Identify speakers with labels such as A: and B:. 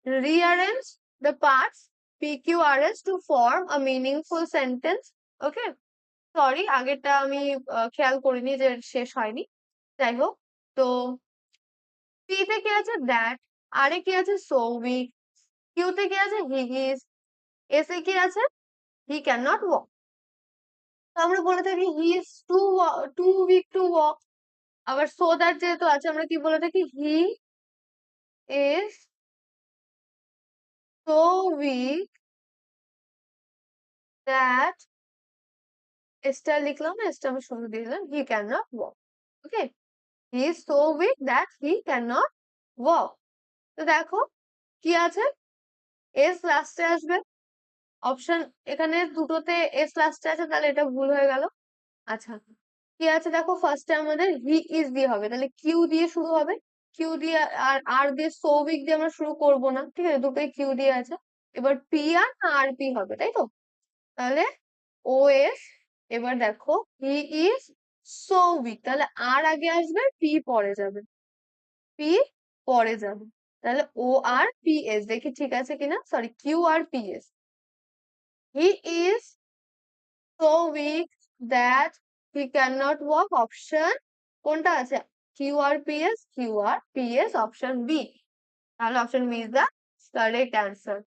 A: rearrange the parts PQRS to form a meaningful sentence. Okay, sorry আগেরটা আমি খেয়াল করিনি যে শেষ হয়নি। যাই হোক, তো পি তে কি আছে দ্যাট, আর এ কি আছে সো উইক, কিউ তে কি আছে হি ইজ, এস এ কি আছে হি ক্যান নট ওয়াক। তো আমরা বলে থাকি he is too weak to walk. আবার সো দ্যাট যেহেতু আছে আমরা কি বলে থাকি he is so weak that, এসটা লিখলাম না, এসটা আমি শুরু দিয়ে দিলাম, he can not walk. Okay, he is so weak that he can not walk. তো দেখো কি আছে, এস লাস্টে আসবে। অপশন এখানে দুটোতে এস লাস্টে আছে, তাহলে এটা ভুল হয়ে গেল। আচ্ছা, কি আছে দেখো, ফার্স্টে আমাদের হি ইজ দিয়ে হবে, তাহলে কিউ দিয়ে শুরু হবে। কিউ দিয়ে আর আর দিয়ে সৌভিক দিয়ে আমরা শুরু করব না, ঠিক আছে, দুটোই কিউ দিয়ে আছে। এবার পি আর আর পি হবে, তাই তো? তাহলে ও এস, এবার দেখো হি ইজ সৌভিক, তাহলে আর আগে আসবে, পি পরে যাবে, পি পরে যাবে। তাহলে ও আর পি এস, দেখি ঠিক আছে কিনা, sorry Q R P S. He is so weak that he cannot walk, option কোনটা আছে, Q R P S, option B. তাহলে option B is the correct answer.